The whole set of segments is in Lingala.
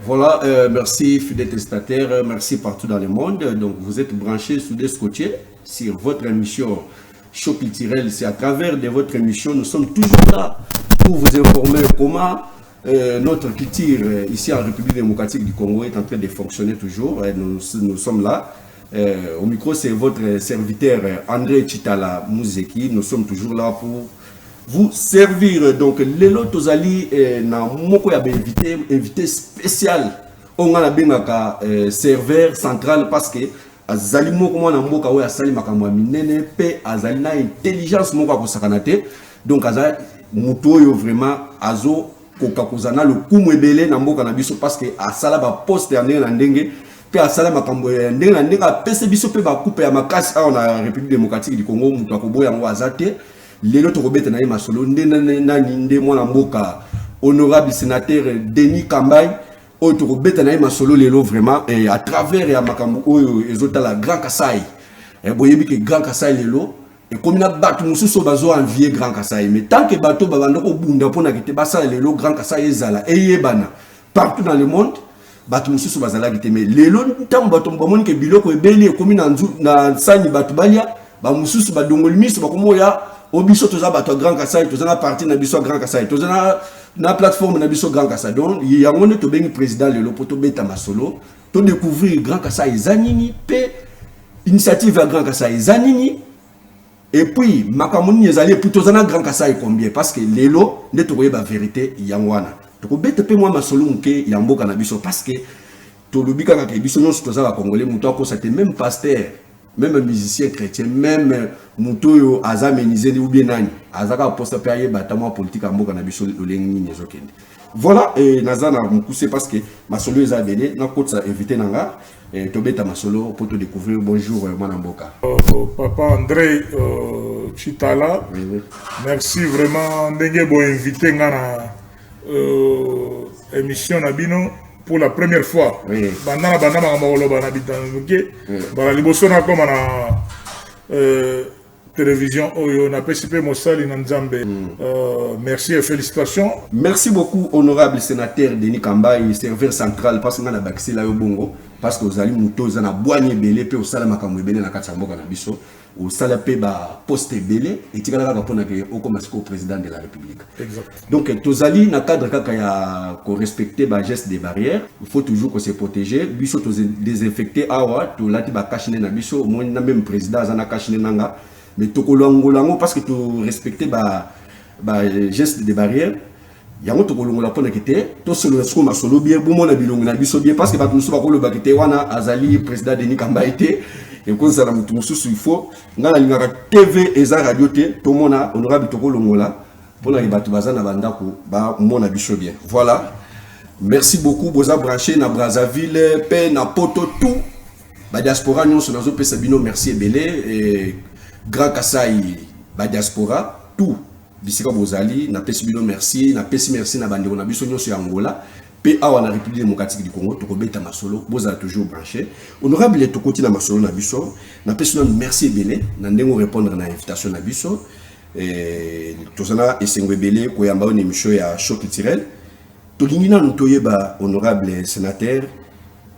Voilà, merci fidèles téléspectateurs, merci partout dans le monde. Donc vous êtes branchés sous des scotchés sur votre émission Show culturel. C'est à travers de votre émission, nous sommes toujours là pour vous informer comment notre culture ici en République démocratique du Congo est en train de fonctionner toujours. Nous sommes là. Au micro, c'est votre serviteur André Chitala Mouzeki. Nous sommes toujours là pour vous servir. Donc, Lelo Tozali na moko ya invité spécial. On a bengaka serveur central parce que azali moko mwana mboka oyo asali makambo minene pe azali na intelligence moko ko sakanate. Donc azali mutu oyo vraiment azo koka kozana le kumu ebele na mboka na biso parce que asala ba poste ya ndenge na ndenge pe asala makambo ya ndenge na ndenge apese biso pe ba coupe ya makasi awa na République démocratique du Congo mutu akoboya ngo azate. Lelo tokobeta na ye masolo nde mwana mboka honorable sénateur Denis Kambay oyo tokobeta na ye masolo lelo vraiment à travers ya makambo oyo ezotala Grand Kasai boyebi ke Grand Kasai lelo et comme na bato mususu bazo envier Grand Kasai mais tant que bato babanda ko bunda pona kete basala lelo Grand Kasai ezala eyebana partout dans le monde bato mususu bazala kete mais lelo ntambo bato bomoni ke biloko ebeli ekomi na sani bato balia ba mususu badongoli miso bakomoya Obiso toza bato Grand Kasai, toza na parti na biso Grand Kasai, toza na plateforme na biso Grand Kasai. Donc il y a un to bengi président lelo poto beta masolo, to découvrir Grand Kasai zanini pe initiative à Grand Kasai zanini et puis makamoni ezali puis toza na Grand Kasai combien parce que lelo nde to koyeba vérité yangwana. To beta pe moi masolo nke ya mboka na biso parce que to lobika ka biso nyonso toza ba congolais muto ko ça même pasteur même musicien chrétien, même Moutoyo Azamenizé ou bien Nani, Azaka poste paye batama politique à Moka Nabiso Olengi Nezokende. Voilà, et Nazana Moukousé parce que ma solo est abéné, n'a pas invité Nanga, et Tobeta Masolo pour te découvrir. Bonjour, Manamboka. Papa André Chitala, merci vraiment d'être invité dans l'émission Nabino. Pour la première fois, bandana télévision on a participé Mossali Nzambe. Merci et félicitations. Merci beaucoup honorable sénateur Denis Kambay, serveur central parce que na bakisi la yo bongo parce que ozali muto za na boigné belé pe osala makambo belé na kati mboka na biso osala pe ba poste belé et tikala ka pona ke okomasiko président de la République. Exact. Donc tozali na cadre kaka ya ko respecter ba geste des barrières, il faut toujours que se protéger, biso to désinfecter awa to lati ba kashine na biso mo na même président za na kashine nanga mais tokolongolango parce que tu respecter ba geste des barrières yango tokolongola pona kete to solo sko masolo bien bomo na bilongo na biso bien parce que bato musu bakolo bakete wana azali président Denis Kambay te et ko sala mutu mususu il faut ngala lingaka TV eza radio te to mona honorable tokolongola pona bato bazana bandako ba mona biso bien. Voilà, merci beaucoup boza branché na Brazzaville pe na poto tout ba diaspora nyonso nazo pesa bino merci ebele et Grand Kasai ba diaspora tout bisika bozali na pesi bino merci na pesi merci na bandeko na biso nyonso ya Angola pe awa na République démocratique du Congo to kobeta masolo bozala toujours branché honorable to continue na masolo na biso na pesi na merci ebele na ndengo répondre na invitation na biso et tozana esengo ebele ko yamba une émission ya Show culturel to lingina no toyeba honorable sénateur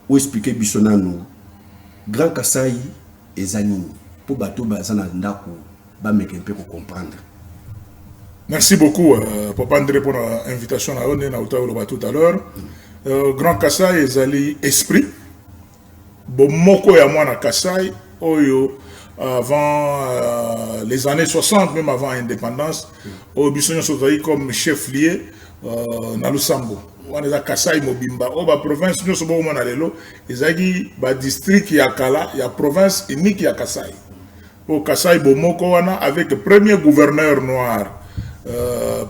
ou expliquer biso na nous Grand Kasai ezanini pour bateau bazana ndako ba meke mpe ko comprendre. Merci beaucoup Papa André pour l'invitation à on a tout à l'heure. Grand Kasai ezali esprit bomoko ya mwana Kasai oyo avant les années 60 même avant l'indépendance au bisonyo sozali comme chef lié na Lusambo. On est à Kasai Mobimba au ba province nous sommes au lelo ezali ba district ya Kala ya province unique ya Kasai. Au Kasai bomoko wana avec le premier gouverneur noir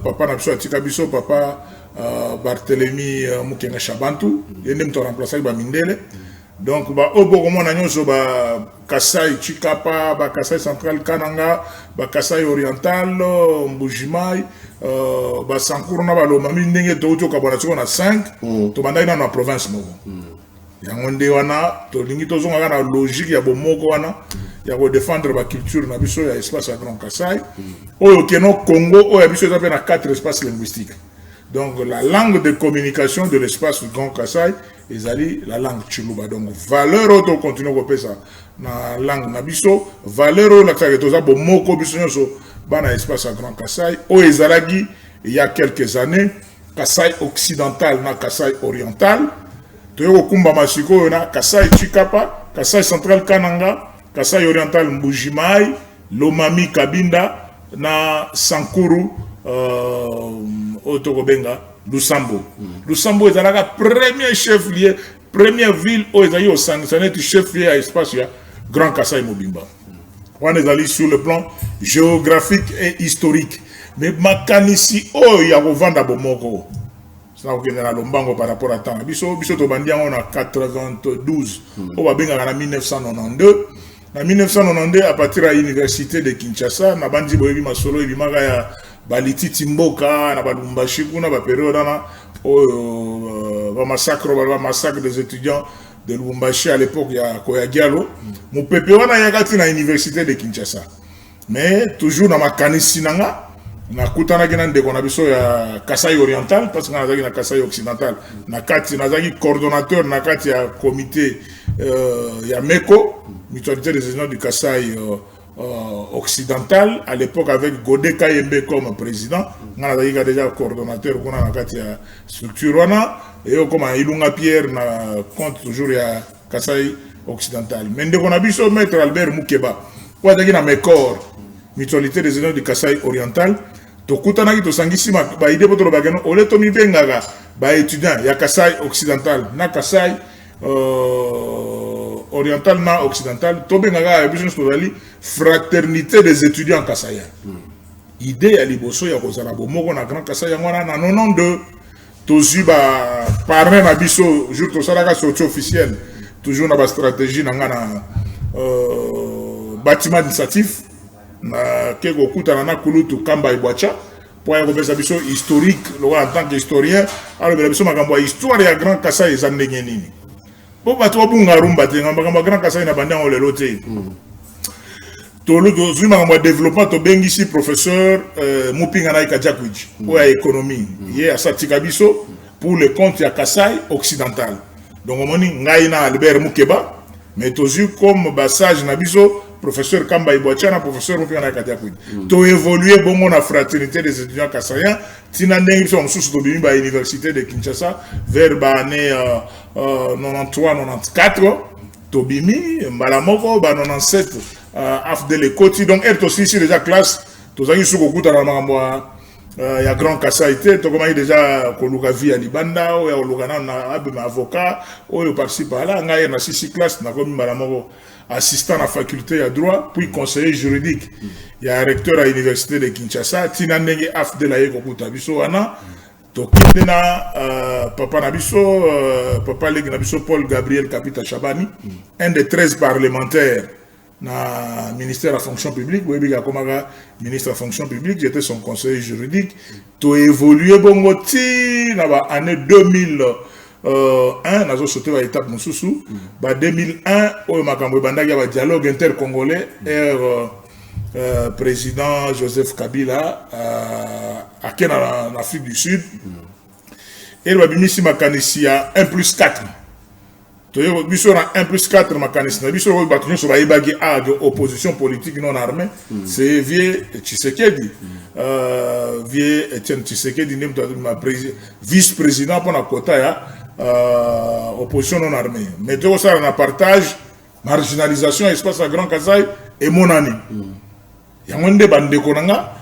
papa na biso atika biso papa Barthélemy Mukenga Shabantu yende mto remplacer ba Mindele donc ba oboko na nyonso ba Kasai Chikapa ba Kasai central Kananga ba Kasai oriental Mbujimai ba Sankuru na ba Loma ndenge to kabona tsiko na 5 to bandai na province moko yango nde wana to lingi to zonga na logique ya bomoko wana ya ko défendre ba culture na biso ya espace ya Grand Kasai oyo keno Congo oyo biso za pe na 4 espaces linguistiques Donc la langue de communication de l'espace du Grand Kassai ezali la langue Chiluba. Donc valeur auto continue ko ça na langue na biso, valeur na ka toza bo moko biso nyoso bana espace à Grand Kassai o ezalagi il y a quelques années Kassai occidental na Kassai oriental. Toyo kumba masiko na Kassai Chikapa, Kassai central Kananga, Kassai oriental Mbujimai, Lomami Kabinda na Sankuru Otokobenga Lusambo. Lusambo est la premier chef-lieu, première ville où ils ont sanctionné chef-lieu à espace Grand Kassai Mobimba. On est allé sur le plan géographique et historique. Mais makanisi oh il y a revendre à Bomoko. Ça on est dans Lombango par rapport à temps. Biso to bandia on a 92. On va bien en 1992. En 1992 à partir de l'université de Kinshasa, na bandi boyebi masolo ibimaka ya baliti timboka na balumbashi kuna ba période na ba massacre des étudiants de Lubumbashi à l'époque ya Koyagialo. Mon pepe wana yakati na université de Kinshasa. Mais toujours na makanisi nanga na kutana kina ndeko na biso ya Kassai oriental parce que na zaki na Kassai occidental na kati na zaki coordonnateur na kati ya comité ya MECO mutualité des étudiants du Kassai occidental à l'époque avec Godé Kayembe comme président na zaki déjà coordonnateur kuna na kati ya structure wana et comme Ilunga Pierre na compte toujours ya Kassai occidental mais ndeko na biso maître Albert Mukeba kwa zaki na MECO mutualité des étudiants du Kassai oriental tokutanaki tosangisi ba idée poto bagano ole to mibengaka ba étudiant ya Kassai occidental na Kassai oriental na occidental to bengaka business tozali fraternité des étudiants kassaiens. Idée ya liboso ya kozala bomoko na Grand Kassai ngwana na 92 tozi ba parrain na biso jour to salaka sortie officielle toujours na ba stratégie na ngana bâtiment administratif na keko kutana na kulutu kamba ibwacha pour y repérer biso historique en tant qu'historien alors biso makambo histoire ya Grand Kassai ezandenge nini bo bato bunga rumba te makambo Grand Kassai na banda on lelo te to lo zui makambo développement to bengisi professeur Mupinga na Kajakwiji pour ya économie ye asatika biso pour le compte ya Kassai occidental donc on moni ngai na Albert Mukeba mais tozu comme bassage na biso professeur Kamba Ibouachana, professeur Mupinga Katiakoudi. To évoluer bon la fraternité des étudiants kassaïens, tina nengi son sous to bimi ba université de Kinshasa vers ba année 93-94 to bimi malamoko ba 97 afde le koti donc elle aussi ici déjà classe to zangi sou kokuta na makambo ya Grand Kassai te to comment déjà koluka via libanda o ya olugana na abema avocat o yo participe là ngai na 6 classe na komi malamoko assistant à la faculté à droit, puis conseiller juridique. Il y a un recteur à l'université de Kinshasa, Tina Nenge Afde la Yekokuta Biso Ana, Papa Nabiso, Papa Leg Nabiso Paul Gabriel Kapita Chabani, un des 13 parlementaires na ministère de la fonction publique, ministre de la fonction publique, j'étais son conseiller juridique, tu évolué bongo-ti, dans l'année 2001, nazo sauté à l'étape Moussoussou, 2001, au Makambo Bandagi, il y a un dialogue intercongolais, président Joseph Kabila, à Kenya, en Afrique du Sud, et il y a un 1+4. Biso na 1+4 makanisi na biso ko batunyo so baibagi a de opposition politique non armée c'est vieux Tshisekedi vieux Etienne Tshisekedi nem vice-président pour la quota ya opposition non armée mais to ça na partage marginalisation espace à Grand Kassai et monani yangonde bande konanga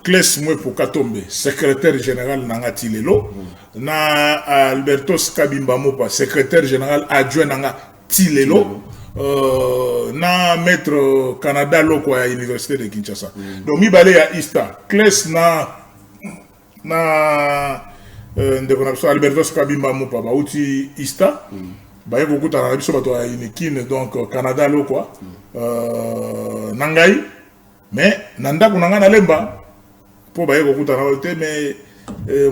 Kles Mwepo Katombe, secrétaire général Nanga Tilelo, na Albertos Kabimba Mopa, secrétaire général adjoint Nanga Tilelo, na maître Canada Loko à l'université de Kinshasa. Donc mi balé à Ista, Kles na Albertos Kabimba Mopa, ba outi Ista, ba yeko kuta na biso bato à Inikine, donc Canada Loko, Nangai. Mais nanda kunanga na lemba pour baye kokuta na hote mais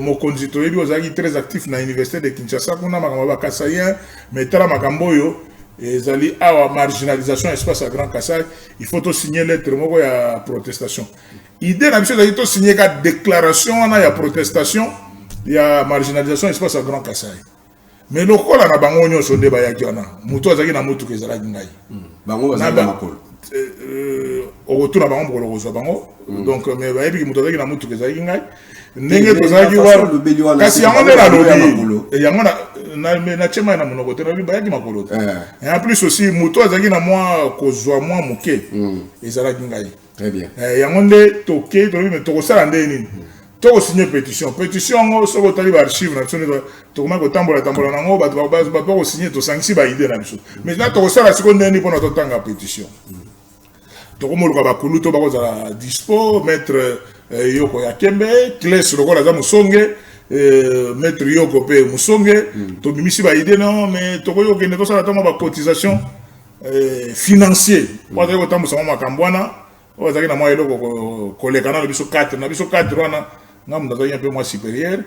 mon constitué bi ozaki très actif na université de Kinshasa kuna makambo ba kasayen mais tala makambo yo et zali awa marginalisation espace à Grand Kassai, il faut to signer lettre moko ya protestation. Idée na biso zali to signer ka déclaration na ya protestation ya marginalisation espace à Grand Kassai. Mais lokola na bango nyonso nde bayaki wana mutu azaki na mutu kezalaki ngai bango bazaki makolo retour na bango mokolo kozwa bango donc mais bayebi mutu azaki na mutu kezalaki ngai ndenge tozalaki wa kasi yango nde nalobi yango na tiema na monoko te nabi bayaki makolo te et en plus aussi mutu azalaki na mwa kozwa mwa moke ezalaki ngai très bien yango nde toke tolobi me tokosala nde nini to signer pétition ngo soko tali ba archive na tsone to koma ko tambola nango ba ko signer to sangisi ba idée na biso mais là to sala seconde ndeni pona to tanga pétition to ko moluka ba kulu to ba ko za dispo maître yoko ya kembe clés lokola za musonge maître yoko pe musonge to bimisi ba idée non mais to ko yo kende to sala tama ba cotisation financier kwa ko tambo sama makambwana o za kina mwa eloko koleka na biso 4 wana ngamu ndaza un peu moins supérieur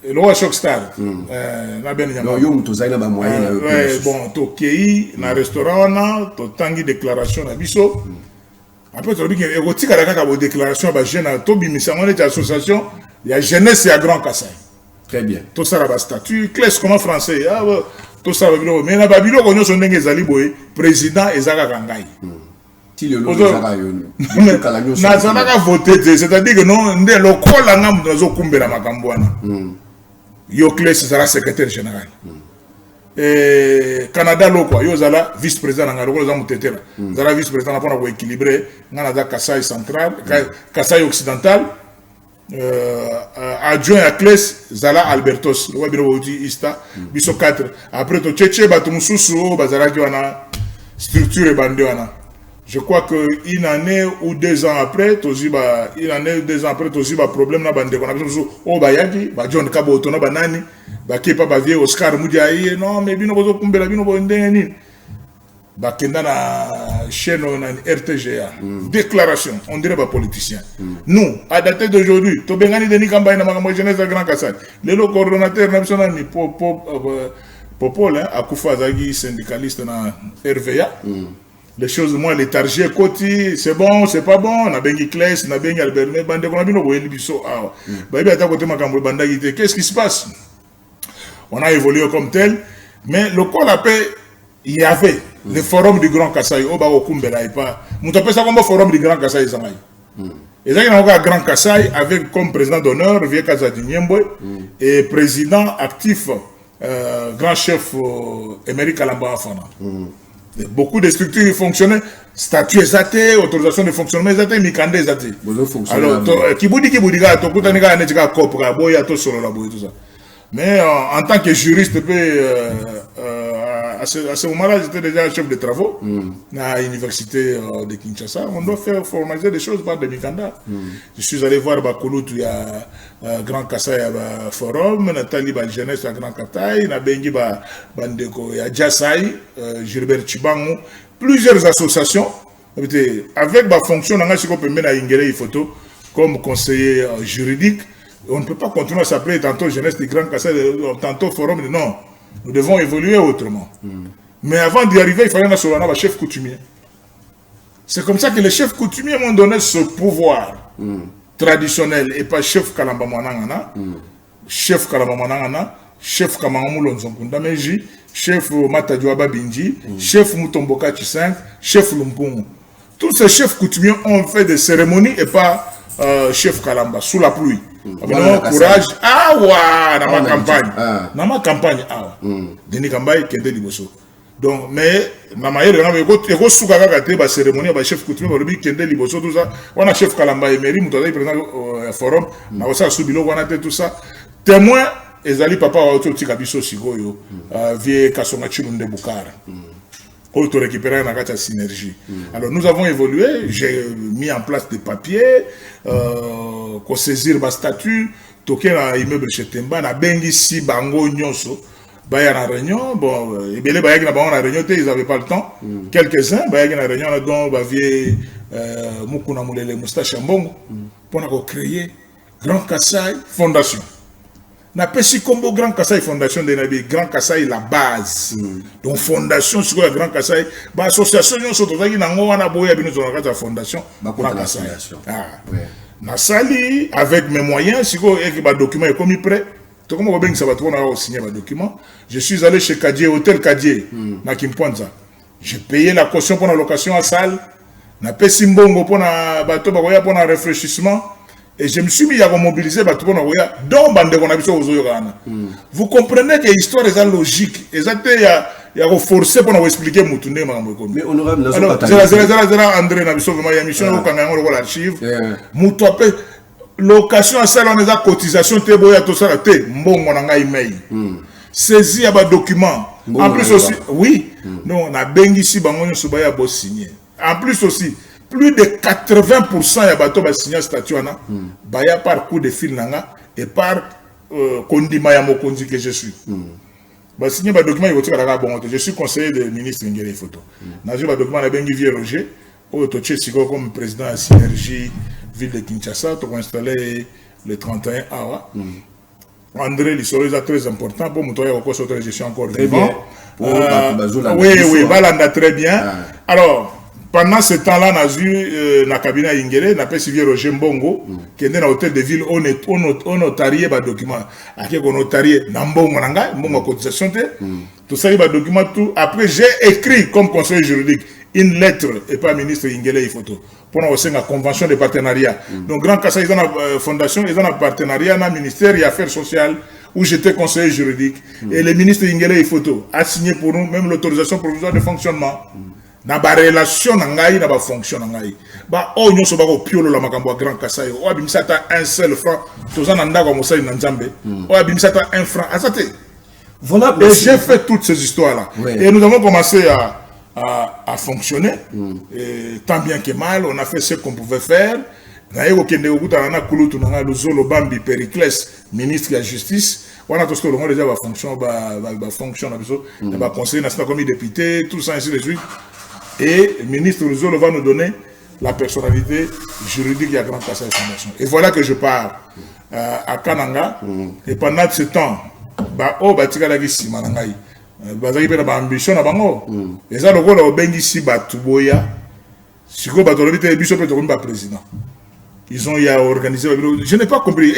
et le choc star na ben nyama yo mutu zaina ba moyen na yo bon to kei na restaurant na to tangi déclaration na biso après to biki erotika la kaka bo déclaration ba jeune to bimisa ngone ta association ya jeunesse ya Grand Kassai très bien to sara ba statut classe comme français to sara bilo mais na babilo ko nyoso ndenge ezali boye président ezaka kangai nazalaka voté te c'est-à-dire que non nde lokola ngambu nazokumbela makambo wana yo clés ezala secrétaire général Canada lokwa yo zala vice président nanga lokola za mutetela zala vice président mpona koéquilibre nga naza Kassai central Kassai occidental adjoint à clés zala Albertos lokola bino bauti ista biso 4 après to tchétché bato mosusu bazalaki wana structure ebande wana. Je crois qu'une année ou 2 ans après, un problème na bande on bayaki, ba John Kabo tono banani, ba kepa ba vie Oscar Mudiaye, non mais bino bozo kumbela bino bo ndeni. Ba kenda na chaîne na RTGA. Déclaration, on dirait pas politicien. Nous, à date d'aujourd'hui, to bengani deni kamba na makambo jeunesse de Grand Kassai. Le coordonnateur national ni Popol hein, Akufa Zagi syndicaliste na RVA. Les choses moins léthargiques côté c'est bon c'est pas bon on a bengi classe on a bengi Albert mais bande qu'on a bino boyeli biso ah ba bi ata côté makambo banda yité qu'est-ce qui se passe on a évolué comme tel mais le col la paix il y avait le forum du Grand Kassai au ba okumbela et pas muto pesa comme forum du Grand Kassai zangai et ça il y a un Grand Kassai avec comme président d'honneur Vieux Kazadi Nyembwe et président actif grand chef Emery Kalamba Afana. Beaucoup de structures fonctionnaient, statut exaté, autorisation de fonctionnement exaté, mikande exaté. Alors, kibudi tokutanika netika kopra boya to solo la boya tout ça. Mais en tant que juriste, à ce moment-là, j'étais déjà chef de travaux à l'université de Kinshasa. On doit faire formaliser des choses par des mikanda. Je suis allé voir Bakouloutou, il y a Grand Kassai Forum, Nathalie Jeunesse à Grand Kassai, Nabengi Bandeko, il y a Djassai, Gilbert Chibango, plusieurs associations. Avec ma fonction, on peut mettre une photo comme conseiller juridique. On ne peut pas continuer à s'appeler tantôt Jeunesse du Grand Kassai, tantôt Forum. Non, nous devons évoluer autrement. Mais avant d'y arriver, il fallait un chef coutumier. C'est comme ça que les chefs coutumiers m'ont donné ce pouvoir traditionnel et pas chef Kalamba Mwanangana, chef Kalamba Mwanangana, chef Kamangamoulo Nzonkundameji, chef Matadjouaba Binji, chef Mutomboka Chisenk, chef Lumpungu. Tous ces chefs coutumiers ont fait des cérémonies et pas chef Kalamba, sous la pluie. Courage. Ah ouais, dans ma campagne. Dans ma campagne, ah ouais. Denis Kambaye qui était liboso. Donc, mais, dans ma cérémonie, chef coutumier, qui était liboso, tout ça. On a chef Kalamba et Meri, Moutaï, président au forum, on a aussi Soubilo, on a tout ça. Témoin, Ezali Papa, Ototi Kabiso Sigoyo, Vie Kasonga Chilunde Boukara. Auto récupérer la synergie. Alors nous avons évolué, j'ai mis en place des papiers, qu'on saisir ma statut, toqué dans l'immeuble chez Temba, na bengi si bango nyonso, baya na réunion, bon, et bien les baya qui na bango na réunion, ils n'avaient pas le temps. Quelques-uns, baya qui na réunion, là donc, bavier Mukuna Moulele Moustache Mbongo, pour créer Grand Kassai Fondation. na pesi combo Grand Kassai Fondation de Nabi, Grand Kassai la base. Donc fondation sur le Grand Kassai, ba association nous sommes tous na ngona boya bino sur la fondation Grand Kassai. Na sali avec mes moyens, si ko et ba document est comme prêt. To comme ko ben ça va trop na signer ba document. Je suis allé chez Kadier, hôtel Kadier na Kimponza. J'ai payé la caution pour la location à salle. Na pesi mbongo pour na bato ba koya pour na réfléchissement. Et je me suis mis à mobiliser donc vous comprenez que l'histoire est logique. Exactement, il y a forcé pour nous expliquer. Mais honorable, André Nabiso, il y a mission au Canada, on l'archive. Location à salle, on a cotisation, tout ça, saisi à document. En plus aussi, oui, on a bengi ici, on a signé. En plus aussi, plus de 80% ya bato ba signer statut ana baya par coup de fil nanga et par kondima ya mokonzi que je suis. Ba signer ba document yoti kala bon, je suis conseiller de ministre Ngele Photo. Na je ba document na bengi Vieux Roger au toche siko comme président à Synergie ville de Kinshasa to installé le 31 awa. André Lissolo est très important pour montrer à quoi je suis encore vivant. Oui, balanda très bien. Alors pendant ce temps-là, on a cabinet Ingele, on a fait Vieux Roger Mbongo, qui est dans l'hôtel de ville, on notarié les documents. On notarié Mbongo, Mbongo cotisation, tout ça, les documents, tout. Après, j'ai écrit comme conseiller juridique une lettre, et pas ministre Ingele et photo, pour nous aussi une convention de partenariat. Donc, Grand Kassai, ils ont une fondation, ils ont un partenariat dans le ministère des Affaires sociales, où j'étais conseiller juridique. Et le ministre Ingele et photo a signé pour nous même l'autorisation provisoire de fonctionnement. Na ba relation na ngai na ba fonction na ngai ba o nyoso ba ko piolo la makambo Grand Kassai o abimisa ta un seul franc tozana ndako mosali na Nzambe o abimisa ta un franc asate. Voilà, et j'ai fait toutes ces histoires là et nous avons commencé à fonctionner et tant bien que mal on a fait ce qu'on pouvait faire na yeko kende okuta na kulutu na Luzolo Bambi Pericles ministre de la justice. On a tous déjà la fonction conseiller national comme député tout ça ainsi de suite. Et le ministre Luzolo va nous donner la personnalité juridique de la Grand Kassai Fondation. Et voilà que je pars à Kananga. Et pendant ce temps, ambition et ça président. Ils ont organisé. Je n'ai pas compris.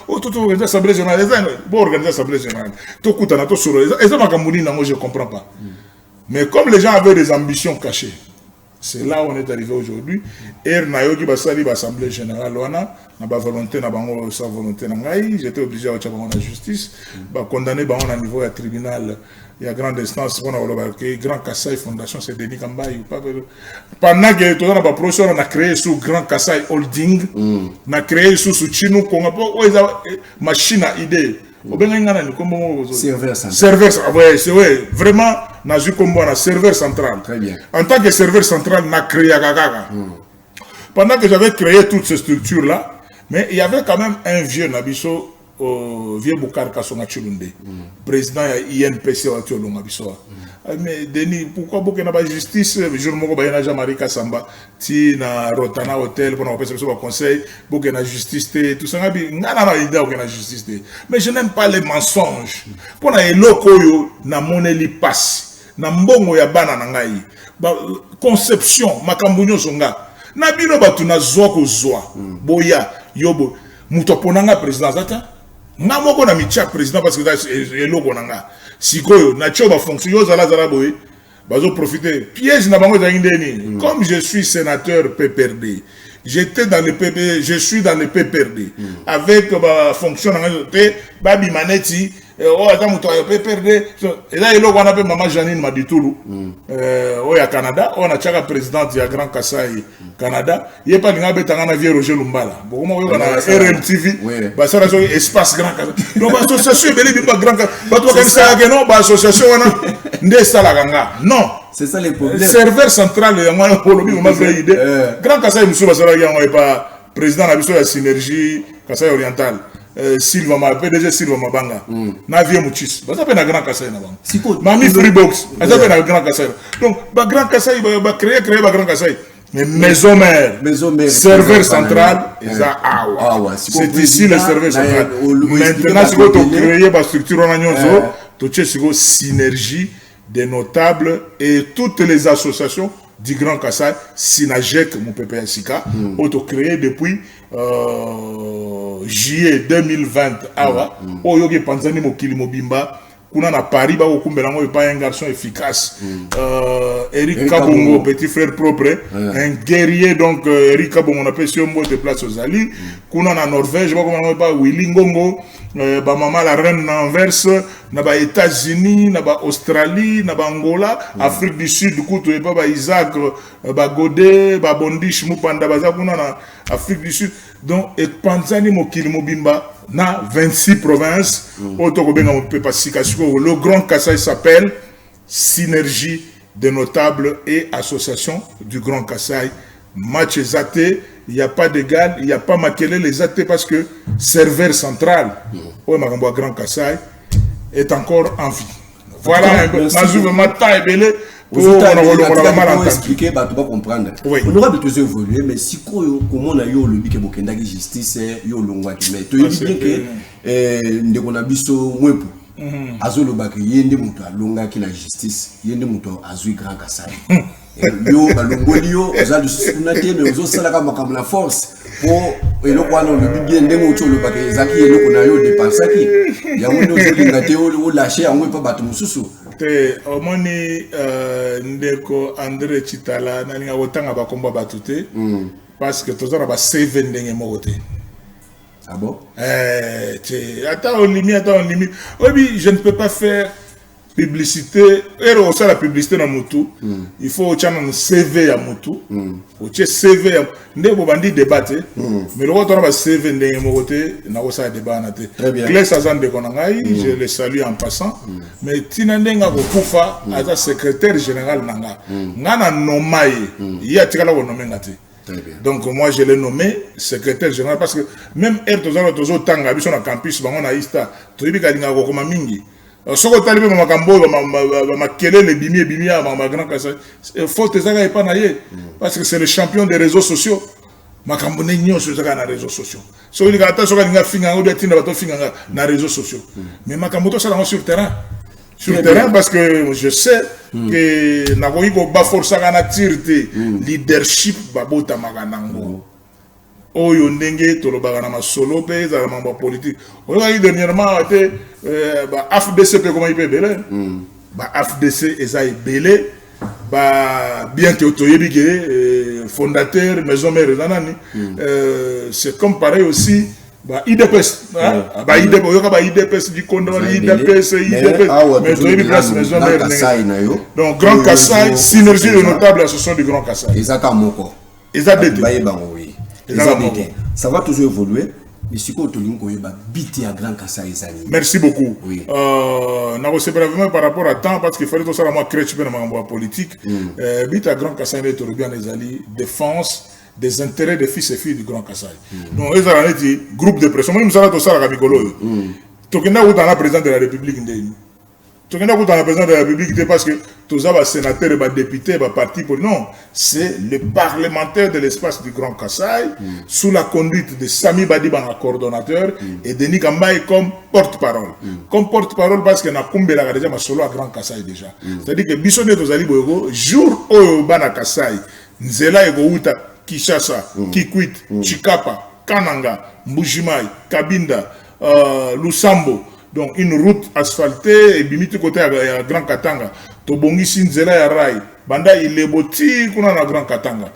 Organisé l'Assemblée générale. Organiser l'Assemblée générale. Je ne comprends pas. Mais comme les gens avaient des ambitions cachées, c'est là où on est arrivé aujourd'hui. Et l'Assemblée générale, on a volonté, sa volonté, j'étais obligé à faire la justice, condamné à niveau du tribunal. Il y a grande instance, Grand Kassai Fondation, c'est Denis Kambaï. Pendant que tout le professeur on a créé sous Grand Kassai Holding, on a créé sous Chino, on a machine à idée. Serveur central. Serveur, ouais, vraiment, on a vu comme un serveur central. Très bien. En tant que serveur central, on a créé Gagaga. Pendant que j'avais créé toutes ces structures-là, mais il y avait quand même un vieux Nabiso, vieux Boukar Kassonga Chilunde, président de l'INPC Nabiso. Mais Denis, pourquoi beaucoup n'a pas de justice? Je ne sais pas, Jean-Marie Kassamba, si na Rotana Hotel, pour nous passer le conseil, beaucoup n'a justice, tout ça, n'a idée aucune justice. Mais je n'aime pas les mensonges. Pour les locaux, na monnaie passe, na mbongo ya bana nangai, conception, makambunyo songa, na bino batu na zoa ko zoa, boya, yobo, mutoponanga président zata, na moko na micha président parce que c'est loko nanga. Sikoyo, nacho ba fonction yo zala zala boy, bazo profiter. Piège na bango zangindeni. Comme je suis sénateur PPRD, j'étais dans le PPRD, je suis dans le PPRD. Avec ba fonction nanga te babi maneti oh attends muto ya PPRD. Et là il on appelle maman Janine Maditulu. Oh ya Canada, on a chaka présidente ya Grand Kassai Canada. Il pas nga betanga na Vieux Roger Lumbala. Bon moi on a RMTV. Ba ça espace Grand Kassai. Donc association beli bi pas Grand Kassai. Ba to kanisa ke non ba association wana nde sala ganga. Non. C'est ça les problèmes. Serveur central ya ngwana polobi ma vraie idée. Grand Kassai musu ba sala ya pas président na biso ya Synergie Kassai Oriental. Silva ma PDG Silva Mabanga na vie muchis ba ça pe na Grand Kassai na bango mami Freebox ça pe na Grand Kassai donc ba Grand Kassai ba créer ba Grand Kassai mais maison mère serveur central c'est ici le serveur central. Maintenant si vous créez une structure en synergie des notables et toutes les associations du Grand Kassai, Sinajek, mon PPSika, ont créé depuis juillet 2020. Oyoge Panzani Mokili Mobimba, kuna na Paris, pas un garçon efficace. Eric Kabongo, petit frère propre, un guerrier, donc Eric Kabongo, on appelle ce mot de place aux alliés. Kuna na Norvège, pas Willy Ngongo. Ba maman la reine d'Anvers, na ba États-Unis, na ba Australie, na ba Angola, Afrique du Sud, du coup tu es pas ba Isaac, ba Godé, ba Bondish, Mupanda baza kuna na Afrique du Sud. Donc et Panzani Mokili Mobimba na 26 provinces. Auto benga on peut pas sikasiko. Le Grand Kassai s'appelle Synergie des notables et associations du Grand Kassai. Match Zate, il n'y a pas d'égal, il n'y a pas maquillé les athées parce que serveur central, au Magamboa Grand Kassai, est encore en vie. Voilà un peu. Pour expliquer, tu vas comprendre. On aura besoin d'évoluer, mais si comment on a eu le bique Bokenda qui justice, yo longwa qui met. Tu dis que nous avons biso mwepu. Azolo baki yende muto alonga qui la justice, yende muto azui Grand Kassai. Yo balongolio za lusuna te mais ozo sala ka makambo la force pour eloko wana le bien ndenge ocho le baki ezaki eloko na yo dépensaki ya ngono ozolinga te o lâcher yango pa bato mususu te omoni ndeko André Chitala na linga otanga bakomba bato te parce que tozana ba save ndenge moko te. Ah bon? Attends, on limite. Oui, je ne peux pas faire publicité. Et aussi la publicité dans Moutou. Il faut que un CV à Moutou. Il faut que CV à Moutou. On dit débattre. Mais le retour va CV dans Mouté. On a aussi un débat. Claire Sazan de Konangaï, je le salue en passant. Mais Tinandenga Koufa, à secrétaire général Nanga. Nana Nomaye. Il y a tiré la nommé. Donc moi je l'ai nommé secrétaire général parce que même Ertozo Tanga, sur le campus, on a Ista, tu dis qu'il y a un mingi. Soko talibé makambo ma kele le bimi ma Grand Kassai. Faut que pas naïe parce que c'est le champion des réseaux sociaux. Makambo ne nyo sur les réseaux sociaux. So il gata so ka finga ou bien tinda bato finga na réseaux sociaux. Mais makambo to ça sur le terrain. Sur le terrain parce que je sais que Nagoïko Baforsa Ganatirte, leadership Babota Maganango. Oyo Ndenge, Tolobagana solo, pays à la membre politique. On a eu dernièrement AFDC, comment il peut belé. AFDC, Esaïe Belé, bien que Otoyebike, fondateur, maison mère, c'est comme pareil aussi. IDPS, IDPS du Condor, IDPS, mais tu as place maison mère. Donc Grand Kassai, synergie de notables associations du Grand Kassai. Ça va toujours évoluer. Mais si tu as Grand Kassai, merci beaucoup. Vraiment par rapport à temps, parce qu'il fallait que ça soit chrétien dans la politique. Bit à Grand Kassai, les alliés, défense des intérêts des fils et filles du Grand Kassai. Donc, ils ont dit groupe de pression. Moi, nous avons tout ça à la Micolo. Tu as un président de la République. Tu as un président de la République parce que tous les sénateurs, les députés, les partis. Non, c'est le parlementaire de l'espace du Grand Kassai, sous la conduite de Sami Badiban, coordonnateur, et Denis Kambaye comme porte-parole. Comme porte-parole parce que na Kumbela déjà solo à Grand Kassai déjà. C'est-à-dire que Bissonne Tozali Boygo, jour où Bana Kassai, Nzela et Gouta, Kishasa, Kikwit, Chikapa, Kananga, Mbujimai, Kabinda, Lusambo. Donc une route asphaltée et bimite côté à Grand Katanga. Tobongi Sinzela ya Rai. Banda il est boti kuna na Grand Katanga.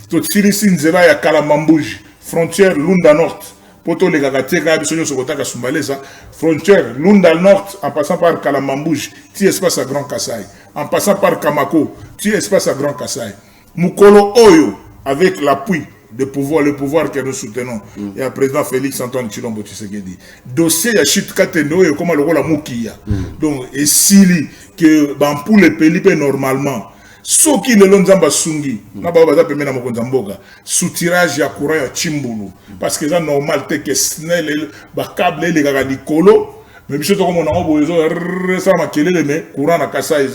To tiri Sinzela ya Kalamambouji. Frontière Lunda Nord. Poto le Gagateka bisonyo sokotaka Sumbalesa. Frontière Lunda Nord en passant par Kalamambouji. Ti espace à Grand Kassai. En passant par Kamako. Ti espace à Grand Kassai. Mukolo Oyo avec l'appui de pouvoir, le pouvoir que nous soutenons. Et le président Félix Antoine Tshilombo Tshisekedi. Dossier à Chit Kateno et comment le rôle à Moukia. Donc, et si que pour les pays normalement, ce qui le lonzamba sungi, n'a pas besoin de mettre mon konzamboga, sous-tirage ya courant ya Chimbulu. Parce que c'est normal que snell, câble les gars di colo. Mais je comme on a besoin de courant à Kassai,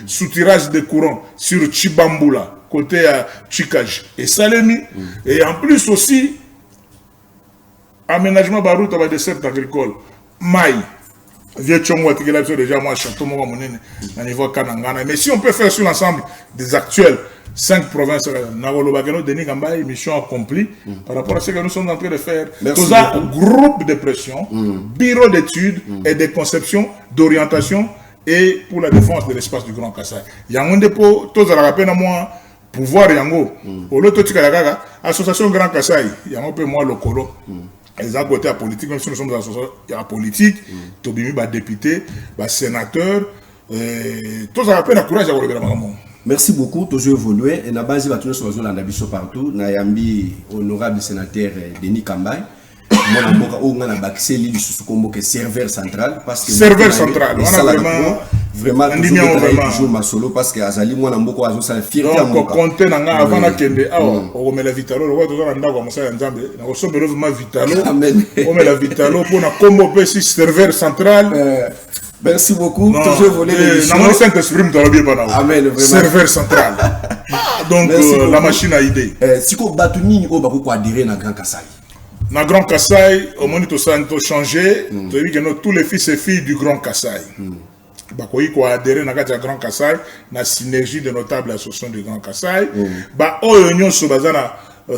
sous-tirage de courant sur Chibambula. côté à Chikaj et Salemi. Et en plus aussi, aménagement de route à la dessert agricole. Maï. Vieux Tchongo, déjà moi, château niveau Kanangana. Mais si on peut faire sur l'ensemble des actuels 5 provinces, Nagolobagano, Denis Gamba, mission accomplie par rapport à ce que nous sommes en train de faire. Tout ça, groupe de pression, bureau d'études et de conception, d'orientation et pour la défense de l'espace du Grand Kassai. Il y a un dépôt, tous à la rappel à moi, pouvoir Yango, au loto Tikalagaga, association Grand Kassai, il y a un peu moins le colo. Ils ont côté à politique, même si nous sommes dans la politique, Tobimi, député, sénateur, tous à rappel à courage à Wolverhampton. Merci beaucoup, toujours évolué. Et na base va tourner sur la nabiso partout. Na yambi honorable sénateur Denis Kambay. Moi na boka o ngana bakiseli lisusu kombo que serveur central parce que serveur central. On a vraiment toujours ma solo parce que azali moi na mboko azo sa fierté en donc compter na nga avant na kende awa o mela vitalo lo to na ndako musala nzambe na ko sombelo vraiment vitalo. Amen. O mela vitalo pour na kombo pe si serveur central. Merci beaucoup. Toujours volé l'émission. Amen. Serveur central. Donc la machine a idée. Si vous battez ni au bako adhérer na Grand Kassai. Na Grand Kassai, au moment où ça a changé, tous les fils et filles du Grand Kassai. Bako yi ko adhérer na Grand Kassai, na synergie de notables associations du Grand Kassai. Ba o union so bazana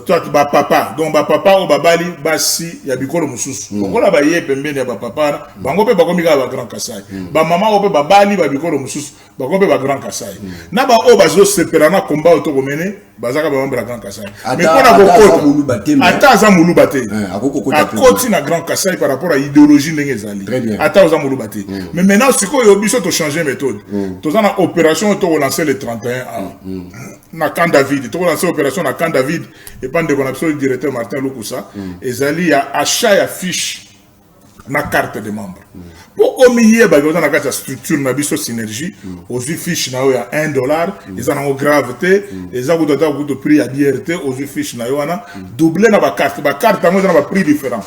toi ba papa donc ba papa o babali basi ya bikolo mususu kokola ba ye pembeni ya ba papa bango pe bakomi ka ba Grand Kassai ba mama o pe babali ba bikolo mususu bakomi pe ba Grand Kassai na ba o bazo seperana combat auto komene bazaka ba membre Grand Kassai mais pona kokota ata za mulu baté akoti na Grand Kassai par rapport à idéologie ndenge zali ata za mulu baté mais maintenant siko yo biso to changer méthode to za na opération to relancer le 31 na Camp David to relancer opération na Camp David et pas de connexion du directeur Martin Lukusa et zali a achat ya fiche na carte de membre pour omiye ba dans la structure na biso synergie aux fiches na ya $1 ils en ont gravité les a de prix à BRT aux fiches na yo na doubler na ba carte na ba prix différent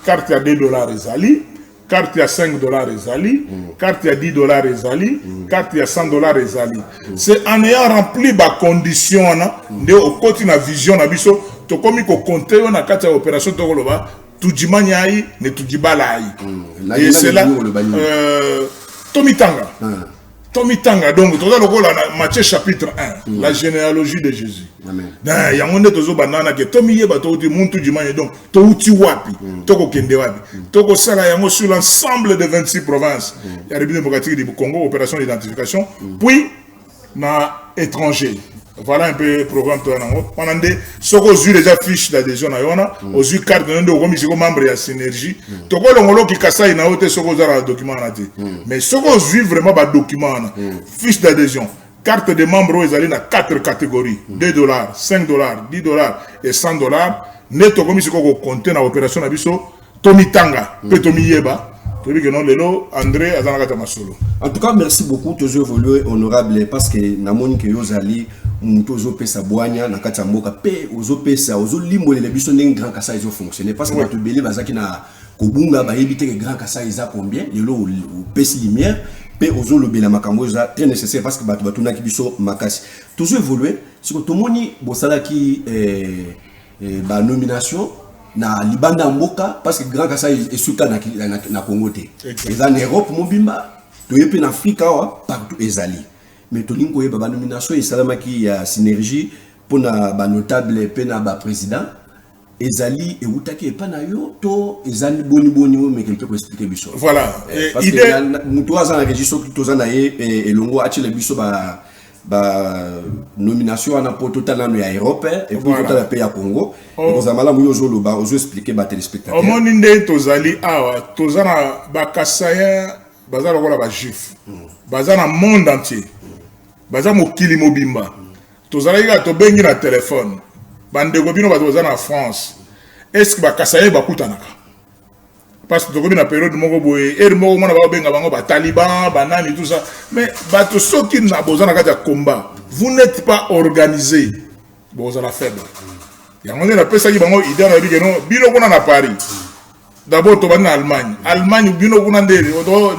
carte ya $2 ezali carte ya $5 ezali carte ya $10 ezali carte ya $100 ezali c'est en ayant rempli ba condition na nde au côté na vision na biso to komi ko compter na carte ya opération to koloba tudimanyai ne tudibalai et c'est là Tomitanga Tomitanga donc tout ça le Matthieu chapitre 1 la généalogie de Jésus na yangonde tozo banana ke tomiye bato di muntu dimanye donc to uti wapi to ko kende wapi to ko sala yango sur l'ensemble des 26 provinces ya République démocratique du Congo opération d'identification puis na étranger. Voilà un peu le programme. On a des yeux déjà fiches d'adhésion. On a yeux carte de membre de la synergie. On a des Kassai na hote soko za document mais soko yeux vraiment ba document fiche d'adhésion. Carte de membre ils allaient dans 4 catégories $2, $5, $10 et $100. Neto comme soko compter na opération na biso Tomitanga pe tomiyeba. André en tout cas, merci beaucoup, toujours évolué honorable parce que namoni que yozali mutozo pesa boanya na kati mboka pe ozo pesa ozo limbo les biso ndenge Grand Kassai ils ont fonctionné parce que bato belé bazaki na kobunga ba yebite que Grand Kassai ils a combien lelo pesi lumière pe ozo lobela makambo za très nécessaire parce que bato na kibiso makasi toujours évolué si ko tomoni bosala ki ba nomination na libanda mboka parce que Grand Kassai est suka na Congo te les en Europe mobimba to yepe na Afrique partout ezali mais to linko yeba ba nomination et salama ki ya synergie pour na ba notable pe na ba président ezali et utaki pa na yo to ezali boni mais quelqu'un peut expliquer biso voilà parce que muto aza na registre to za na ye elongo achi le biso ba nomination na poto talano ya Europe et puis poto la pays à Congo et vous amala muyo zo loba ozo expliquer ba téléspectateurs au monde ndé tozali awa tozana ba Kassaya bazala kola ba juif bazana monde entier bazana mokili mobimba tozali ga to bengi na téléphone bande ko bino bazana France est-ce que ba Kassaya ba kutanaka parce que dans la période moko boye et moko mona ba benga bango ba taliban banani tout ça mais bato soki na bozana kata combat vous n'êtes pas organisé bozana faible ya ngone na pesa ki bango idée na bigeno bino kuna na Paris d'abord to bana Allemagne bino kuna ndele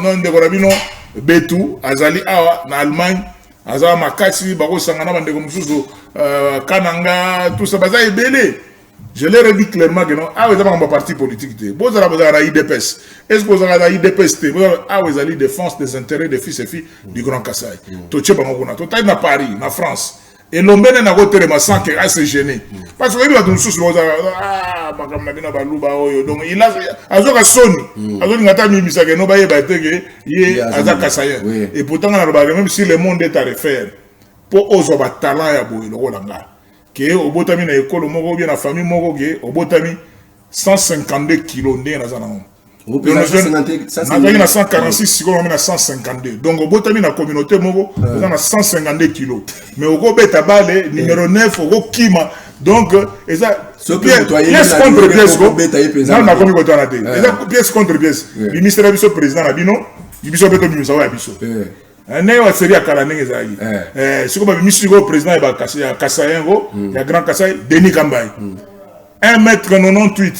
non de ko bino betu azali awa na Allemagne Aza makasi bako sangana bande comme sous kananga tout ça baza ebele. Je leur ai dit clairement que non, ah vous avez un parti politique. Vous avez un IDPS. Est-ce que vous avez un IDPS? Ah vous avez défense des intérêts des fils et filles du Grand Kassai. Toché Bamokuna. Total na Paris, na France. Et l'homme n'a pas été sans que assez gêné. Parce que il a tout sous ah makam na bina baluba oyo. Donc il a azoka soni. Azoka ngata mi misake no baye bateke ye aza Kassai. Et pourtant on a même si le monde est à refaire pour ozo ba talent ya boye lokolanga. Que au botami na école moko bien na famille moko ke au botami 152 kilos ndé na zana non. Au na 146 siko na 152. Donc au botami na communauté moko na 152 kilos. Mais au go beta bale numéro 9 au go kima. Donc eza pièce contre pièce go na na komi ko tana te. Eza pièce contre pièce. Le ministère biso président na bino, biso beto bimisa wa biso. Ne wa série akala ndenge ezali siko ba misi ko président ba Kassai ngo ya Grand Kassai Denis Kambai 1m98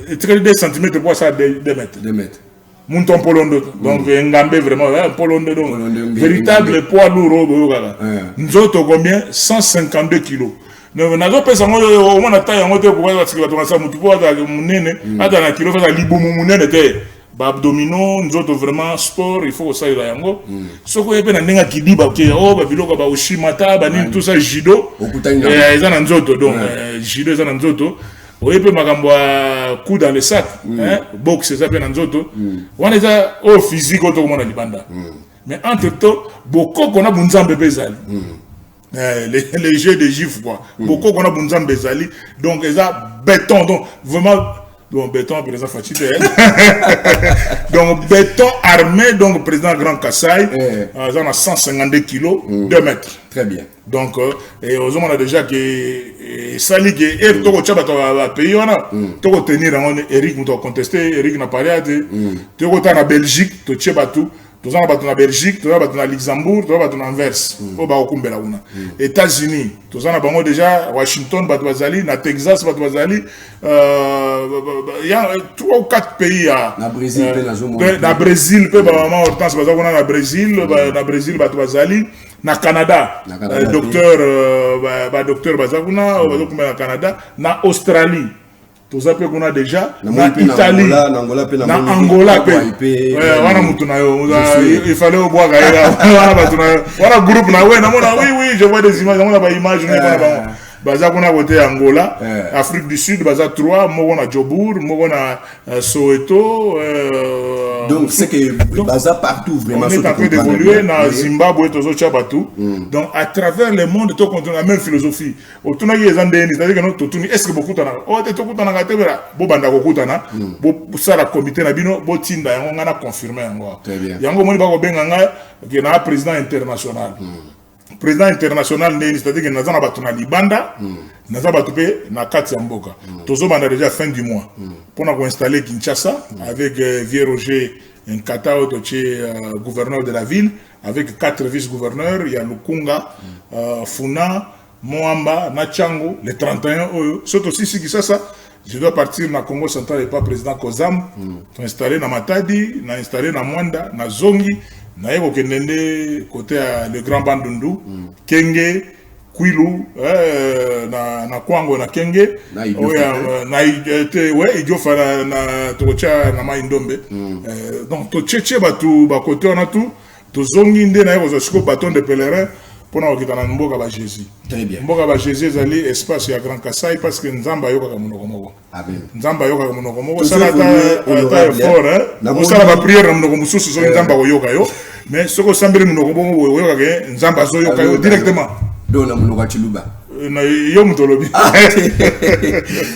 et 32 cm pour ça 2 mètres Monton Polondo donc Ngambe vraiment Polondo donc véritable poids lourd boyoka nzoto combien 152 kilos nazo pesa ngo au moins na taille ngo te ko ba tsika to sa mutu po ata munene ata na kilo fa libumu munene te abdominaux nous autres vraiment sport il faut que ça y aille yango soko yepe na ndenga kidiba ok oh ba biloko ba ushimata ba nini tout ça judo eza na nzoto donc judo eza na nzoto oyepe makambo coup dans le sac boxe eza pe na nzoto wana eza au physique auto comme na libanda mais entre temps beaucoup qu'on a bunzambe bezali les jeux de gifs quoi beaucoup qu'on a bunzambe bezali donc eza béton donc vraiment donc béton président Fatide donc béton armé donc président Grand Kassai on a 152 kilos 2 mètres très bien donc et aux hommes on a déjà que sali que et toko chaba to pays on a toko tenir on Eric nous contester Eric n'a pas arrêté toko ta na Belgique to cheba tout tous en battu na Belgique, tous en battu na Luxembourg, tous en battu na Anvers, au Baokumbela una. États-Unis, tous en battu déjà Washington, battu Bazali, na Texas, battu Bazali. Il y a 3 ou 4 pays à. Na Brésil, na Brésil, peu maman Hortense Bazali, na Brésil, na Brésil battu Bazali. Na Canada, docteur Bazakuna, na Canada, na Australie. Tout ça, on a déjà. Na Italie, na Angola, il fallait au bois. Voilà, groupe, oui, je vois des images, on a des images. Baza kuna voté Angola, Afrique du Sud, Baza 3, moi on a Djobour, moi on a Soweto. Donc c'est que Baza partout vraiment. On est en train d'évoluer dans Zimbabwe, tous autres bateaux. Donc à travers le monde, tout on a la même philosophie. Au tournoi il y a des c'est-à-dire que nous tout est-ce que beaucoup t'en a. Oh t'es tout t'en a gâté là. Bo banda beaucoup t'en a. Bo ça la comité na bino, bo tinda on a confirmé encore. Très bien. Yango moni ba ko benga que na président international. Président international c'est-à-dire que nous avons battu na libanda nous avons battu na kati ya mboka tozo banda déjà fin du mois pour nous installer Kinshasa avec Vieux Roger Nkata gouverneur de la ville avec 4 vice-gouverneurs il y a Lukunga Funa Moamba Nachango les 31 surtout aussi si ça je dois partir na Congo central et pas président Kozam to installer na Matadi na installer na Mwanda na Zongi na yeko kendende côté le grand Bandundu Kenge Kwilu na Kwango na Kenge na idiofa na tocha na Maindombe donc to cheche batu ba côté on a tout to zongi nde na yeko siko bâton de pèlerin pour na okita na mboka ba Jésus. Très bien. Mboka ba Jésus ezali espace ya Grand Kassai parce que nzamba yoka ka monoko moko. Amen. Nzamba yoka ka monoko moko ça ta fort on ça va prière na monoko mususu so nzamba yoka yo mais soko sambeli monoko moko yoka ke nzamba zo yoka yo directement. Donc na monoko chiluba. Na yo mutolobi.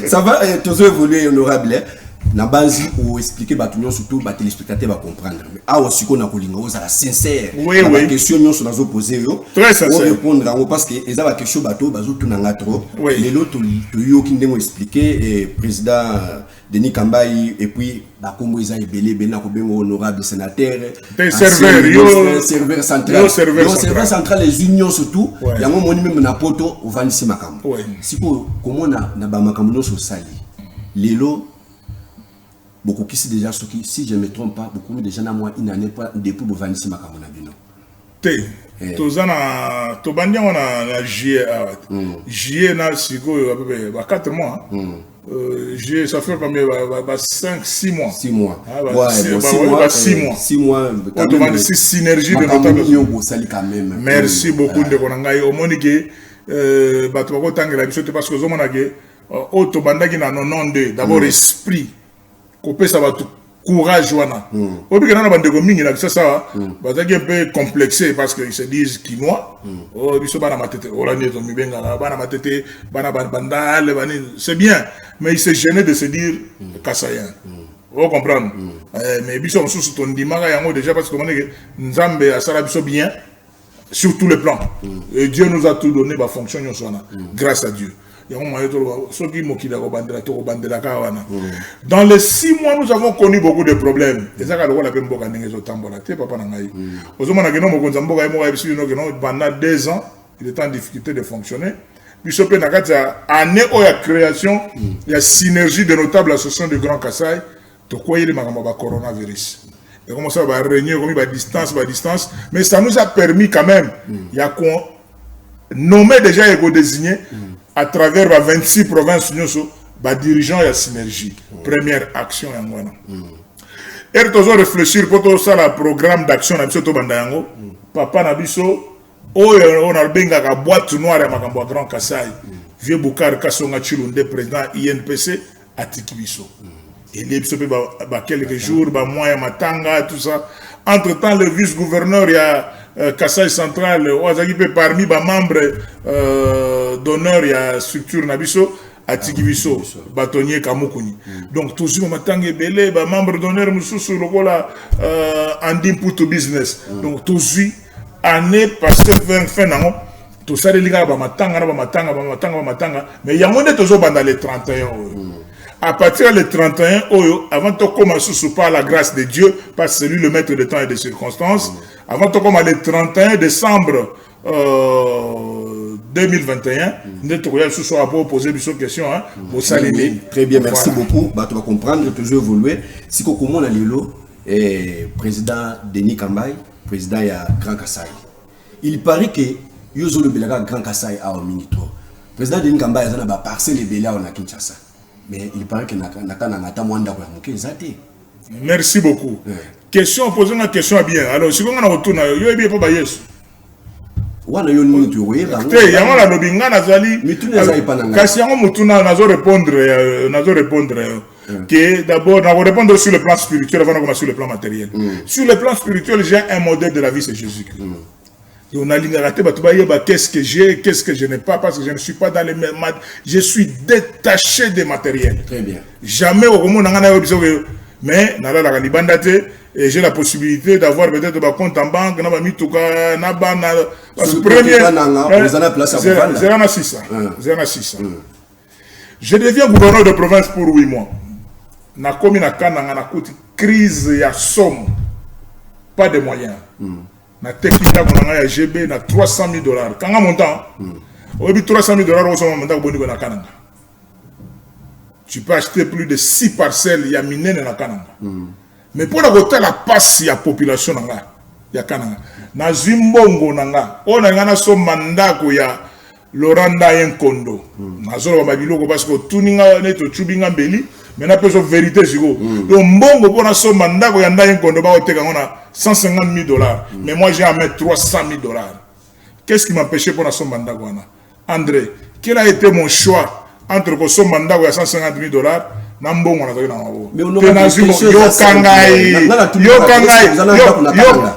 Ça va toujours évoluer honorable. Na base ou expliquer batunyo surtout ba téléspectateurs va comprendre ah aussi qu'on a kolinga ozala sincère la question nous sur nazo poser yo très sincère pour répondre en parce que eza ba question bato bazo tunanga trop les l'autre yo ki ndemo expliquer et président Denis Kambai et puis ba kombo eza ebele na ko bengo honorable sénateur serveur central les unions surtout yango moni même na poto ovandisi makambo siko komona na ba makambo so sali lelo beaucoup qui c'est déjà ce qui si je me trompe pas beaucoup déjà na moi une année pas depuis pour vanisi makambo na bino T. Tozana Tobandi on a juillet na siko à peu près 4 mois. J'ai ça fait combien 5-6 mois. 6 mois. Ouais, 6 mois. On demande ces synergies de notre. Merci beaucoup de Konangai. Au Monique, Batouako Tangela, parce que Zomonage, Auto Bandagi na 92, d'abord esprit, Copé ça va tout. Courage wana. Au bout que na bande gomingi na ça bazaki un peu complexé parce qu'ils se disent quinois. Oh biso bana matete, oranie to mibenga bana matete, bana bandal, c'est bien, mais il s'est gêné de se dire kassayen. Vous comprenez? Mais biso on sous ton dimaga yango déjà parce que Nzambe a sala biso bien sur tous les plans. Et Dieu nous a tout donné ba fonction nyosona grâce à Dieu. Dans les 6 mois, nous avons connu beaucoup de problèmes. Pendant 2 ans, il était en difficulté de fonctionner. Puis, année où il y a création, il y a synergie de notables associations de Grand Kassai, de quoi il y a le coronavirus. Il a commencé à régner à distance, mais ça nous a permis quand même, il y a qu'on nommé déjà et qu'on désigné à travers 26 provinces, nous dirigeants et la synergie. Première action. Et nous avons réfléchi pour tout ça, le programme d'action. Papa Nabiso, on a bien la boîte noire à Grand Kassai. Vieux Boukar Kassonga Chilunde, président INPC, à Tikibiso. Et les quelques jours, mois, matanga, tout ça. Entre-temps, le vice-gouverneur, il y a Kassai Central, parmi les membres d'honneur, il y a structure Nabiso, à Tikibiso, bâtonnier Kamukuni. Donc, tous les matins, il y a membres d'honneur, sur le rôle Andim Puto Business. Donc, tous les années passées, fin d'année, tout ça, les gars, mais il y a moins de toujours dans les 31 ans. À partir des 31, avant de commencer par la grâce de Dieu, parce que c'est lui le maître de temps et des circonstances, avant de commencer le 31 décembre 2021, nous avons posé une question pour saluer. Très bien, merci beaucoup. Tu vas comprendre, toujours évoluer. Si vous avez le président Denis Kambaï, président de Grand Kassai, il paraît que Yozo le Grand Kassai a un minito. Le président Denis Kambaï a un parcelle de Béla en Kinshasa. Mais il paraît que merci beaucoup. Question, posez une question bien. Alors, si on a retourné, il y a bien pas Yesu. Wana yo ni tu oui ba. Te yango la lobinga nazali. Mituna za ipananga. Kasi yango mutuna nazo répondre que d'abord on va répondre sur le plan spirituel avant de commencer sur le plan matériel. Sur le plan spirituel, j'ai un modèle de la vie, c'est Jésus-Christ. Et on a l'ingaraté, qu'est-ce que j'ai, qu'est-ce que je n'ai pas, parce que je ne suis pas dans les mêmes. Je suis détaché des matériels. Très bien. Jamais au monde, mais et j'ai la possibilité d'avoir peut-être un compte en banque, parce que premier, je deviens gouverneur de province pour 8 mois. Na komi na kananga na kuti crise ya somme, pas de moyens. Na tekita konanga ya GB na $300,000. Kanga montant, obi $300,000 au somme montant boni na kananga. Tu peux acheter plus de 6 parcelles ya minene na kananga. Mais pour la côté la passe ya population nanga ya kananga. Na zimbongo nanga, on a ngana so mandako ya Loranda Yenkondo. Na zolo babiloko parce que tuninga neto chubinga mbeli. Mais na peso vérité siko. Donc mbongo pour na so mandako ya nda Yenkondo ba oteka ngona $150,000. Mais moi j'ai à mettre $300,000. Qu'est-ce qui m'empêchait pour na so mandako na? André, quel a été mon choix entre ko so mandako ya $150,000? Mais on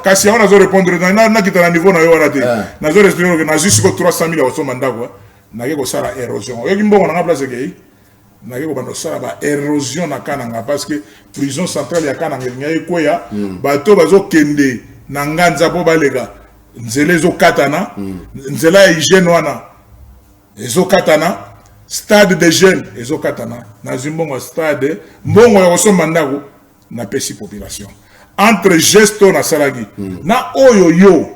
kasi on a répondre na kitana niveau na yo raté na zo rester que na jusqu'au $300,000 au mandako na ko sala érosion yo kimbo na place ke na ko bando sala ba érosion na kananga parce que prison centrale ya kananga ngai ko ya bato bazo kende na nganza po balega nzele zo katana nzela hygiène wana ezo katana stade de jeunes ezo katana na zimbongo stade mbongo ya koso mandako na pesi population entre gesto na salagi na oyo yo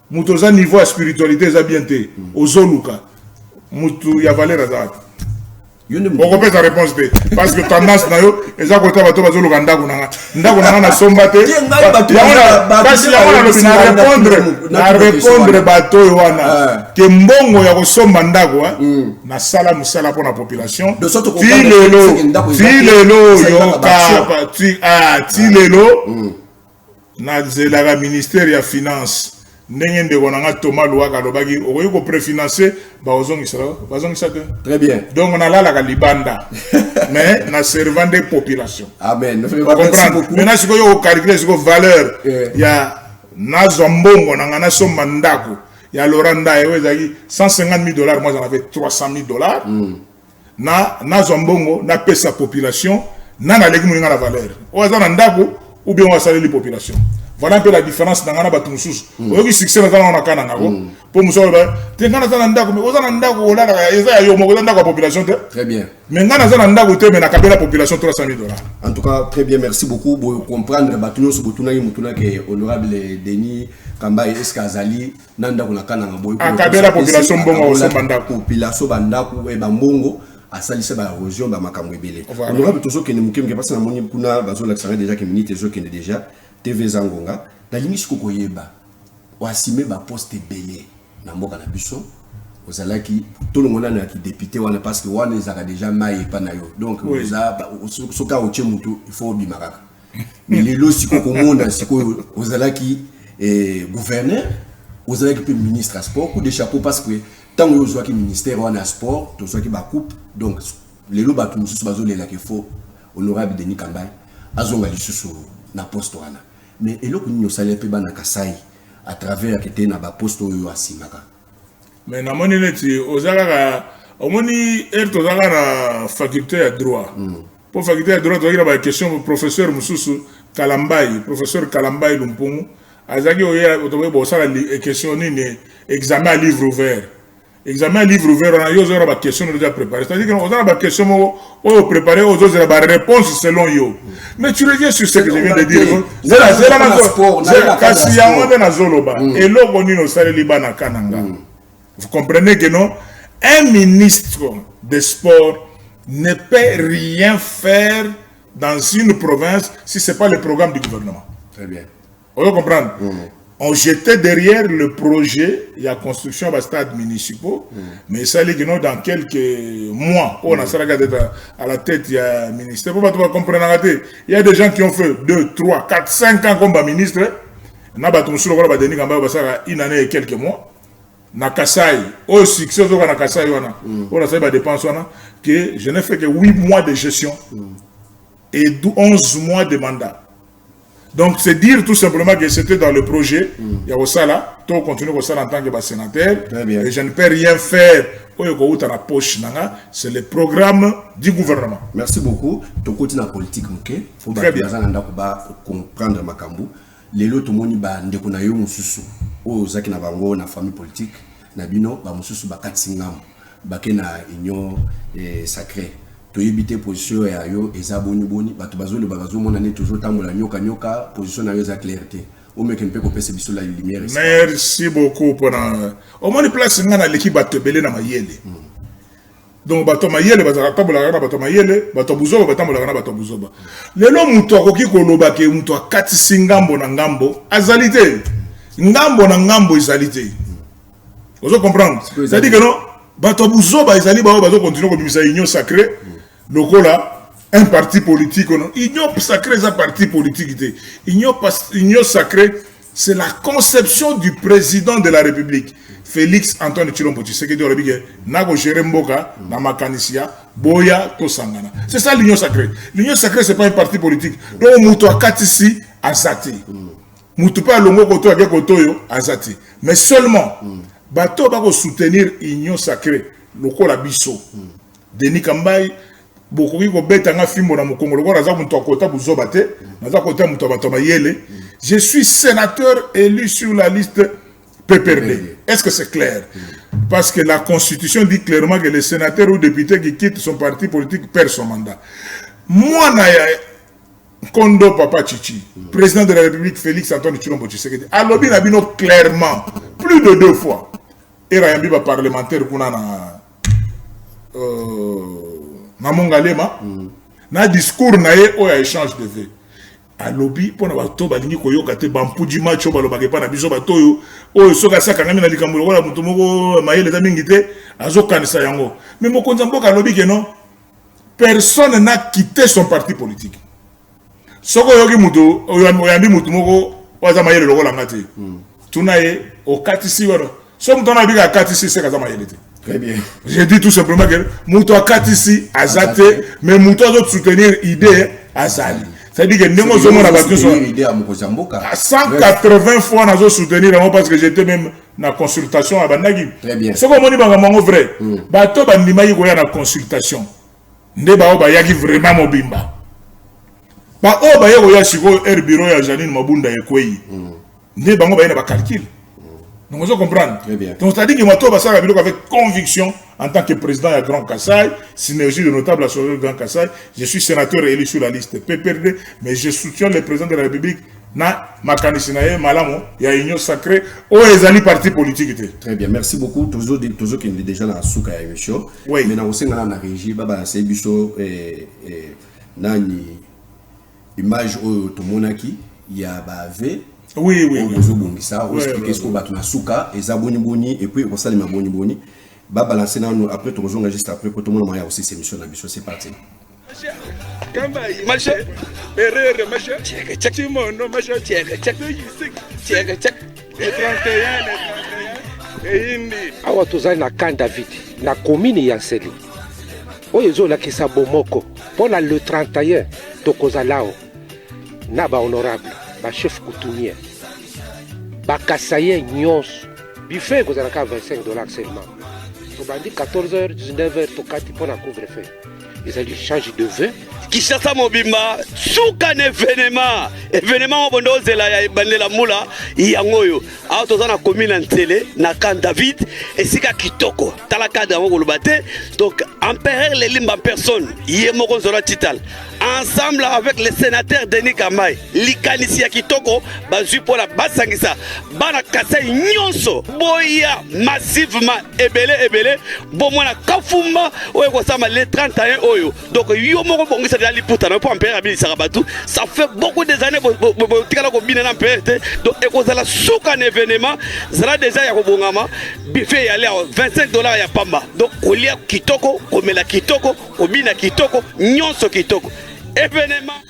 muto za niveau ya spiritualité za bien te ozoluka mutu ya valeur za Pourquoi pas sa réponse de parce que tendance na yo eza kota bato bazo luganda kunanga na somba te parce na répondre bato wana que mbongo ya kosomba ndako na sala musala pour la population tilelo yo ka tilelo na zelaka ministère ya finance ndenge ndeko nanga Thomas Louaka lobaki okoyi ko préfinancer bazongisa te. Très bien. Donc on a là la libanda mais na servant des populations. Amen. Merci beaucoup. Maintenant si ko calculer sur valeur ya na zombongo na somba ndako ya Loranda ezaki $150,000, moi j'en avais $300,000. Na zombongo na pesa population na leki muninga la valeur. O za ndako ou bien on va saluer les populations. Voilà un peu la différence dans la bataille. On a succès dans la canne. Pour nous sauver, tu es dans la ndako, mais aux andako là, il y a eu beaucoup de population. Très bien. Mais dans la ndako, tu es la population $300,000. En tout cas, très bien, merci beaucoup pour comprendre. Batuno sur Butuna Mutuna que honorable Denis Kambaye Eskazali, Nanda kuna kana ngaboy. La population bongo au bandako. Population bandako et bambongo. À salisse ba région ba makambo ebele. Honorable toujours que nous qui passe na moni kuna bazo l'accent déjà que minute zo qui déjà TV Zangonga na lingi koyeba wasime ba poste belé na mboka na biso ozalaki tout le monde na ki député wana parce que wana ezaka déjà mai pa na yo donc oza soka oche mutu il faut bimaraka mais lelo siko komona siko ozalaki gouverneur ozalaki pe ministre à sport coup de chapeau parce que tant que vous qui ministère wana sport to soki ba coupe donc lelo ba tout mususu bazolela ke faut honorable Denis Kambaye azonga lisusu na poste wana mais eloko nyo salé pe bana Kasai à travers que na ba poste oyo asimaka mais na moni neti ozaka omoni tozaka na faculté de droit pour faculté de droit tozaki ba question professeur mususu professeur Kalambaye Lumpungu azaki oya otobe bo sala question ni examen à livre ouvert. Examen livre ouvert, on a eu des questions déjà préparées. C'est-à-dire qu'on a des questions préparées, aux autres des réponses selon yo. Mais tu reviens sur ce que je viens de dire. Vous comprenez que non? Un ministre des Sports ne peut rien faire dans une province si ce n'est pas le programme du gouvernement. Très bien. On peut comprendre? On jetait derrière le projet, il y a construction de stades municipaux, mais ça dit que non, dans quelques mois, on a ça à la tête, il y a un ministère. Pour pas comprendre, il y a des gens qui ont fait 2, 3, 4, 5 ans comme ministre. On a une année et quelques mois. Na Kasai, au succès de na Kasai, on a fait des dépenses, que je n'ai fait que 8 mois de gestion et 11 mois de mandat. Donc, c'est dire tout simplement que c'était dans le projet. Il y a ça là, tout continue comme ça en tant que sénateur. Et je ne peux rien faire. C'est le programme du gouvernement. Merci beaucoup. Ton côté dans la politique, il faut comprendre ma cambo. Les autres, tout le monde a eu un souci. Aux gens qui n'ont pas famille politique, n'abino, ba mususu ba katsingam, ba kena union sacrée. To éviter position ya yo eza boni bato bazolo bazo mona ne toujours tambola nyoka position na yo za clarté o meke mpe ko pese biso la lumière. Merci beaucoup pour au moins place ngana l'équipe bato belé na mayele. Donc bato mayele bazaka tambola na bato mayele bato buzoba batambola na bato buzoba lelo muto akoki koloba ke muto akati singambo na ngambo azalité ngambo na ngambo izalité. Vous comprendre? C'est-à-dire que non bato buzoba izali ba bazo continuer ko bimisa union sacrée. Donc là, un parti politique, union sacrée, c'est un parti politique. Union sacrée, c'est la conception du président de la République, Félix Antoine Tshilombo Tshisekedi. Nago Jeremboka, Namakanisia, Boya, Tosangana. C'est ça l'union sacrée. L'union sacrée, ce n'est pas un parti politique. Donc, Moutou Katisi, Azati. Moutou pas Longo Koto, Agekotoyo, Azati. Mais seulement, Bato va soutenir l'union sacrée, le Kolabiso. Denis Kambaye, beaucoup de betanga fimbo na mukongo loko raza muntu akota buzoba te naza kota muntu abatoma yele. Je suis sénateur élu sur la liste PPRD. Est-ce que c'est clair? Parce que la constitution dit clairement que le sénateur ou député qui quitte son parti politique perd son mandat. Moi naya Kondo Papa Chichi, président de la République Félix Antoine Tshilombo Tshisekedi, alobi na bino clairement plus de 2 fois. Et Rayambi parlementaire kuna na na mongalema na discours na ye oya échange de vœux alobi pona bato balingi koyoka te bampudi match oyo balobaka epa na biso bato oyo soki asakangami na likambo lokola moto moko mayele eza mingi te azokanisa yango mais mokonzi ya mboka alobi ke non personne n'a quitté son parti politique soko oyoki moto oyambi moto moko oyo aza mayele lokola nga te tuna ye okatisi wana so moto wana abika akatisi seka aza mayele te. Très bien. Je dis tout simplement que Mouto Katisi Azate, mais Mouto doit soutenir l'idée Azali. C'est-à-dire que nous avons à 180 fois nous avons soutenu parce que j'étais même dans la consultation à Bandagi. Très bien. C'est comme on dit vrai. Bato bandima yi koya na consultation. Nde ba oba yaki vraiment mobimba. Ba oba yako ya siko air bureau ya Janine Mabunda yekwei. Nde bango ba yena ba calcul. Donc, vous comprenez. Donc, c'est-à-dire que moi, avec conviction, en tant que président de Grand Kassai, synergie de notables à sauver Grand Kassai, je suis sénateur élu sur la liste PPRD, mais je soutiens le président de la République, na Makanisinaye, Malamo, il y a une union sacrée, où les alliés partis politiques. Très bien, merci beaucoup. Toujours qui est déjà dans la souka et émission. Oui. Mais dans la régie, Baba, c'est Bicho et Nani, image au Tomonaki, il y a Bavé. Oui, oui. Ça, on explique ce qu'on va na souka et ça boni et puis on s'allie ma boni ba balancer nous après tout le juste après pour tout le monde moyen aussi c'est mission la mission c'est parti. Machin erreur machin check mon nom machin check le 31 et indi awa tozali na Camp David na commune ya Nsele oyo ezolakisa bomoko mpona le 31 tokozalao na bahonorable chef coutumier bakasaye nyonso buffet kozalaka $25 seulement tobandi 14h 19h tokati mpona couvre-feu ezali change de vœux Kishasa mobimba suka na événement bondo zela ya bandela mula yangoyo awa toza na commune Nsele na Camp David esika kitoko tala cadre yango koloba te donc empereur Lelimba en personne ye moko nzola tital ensemble avec le sénateur Denis Kambai likanisi ya kitoko bazui pona basangisa bana Kasai nyonso boya massivement ebele bomona kafumba oyo kosama le 31 oyo donc yo moko bongisa de la liputa na po empereur abili sarabatu ça fait beaucoup des années tikala ko bina na empereur donc ekozala suka na événement zala déjà ya kobongama buffet ya leo $25 ya pamba donc kolia kitoko komela kitoko kobina kitoko nyonso kitoko événement.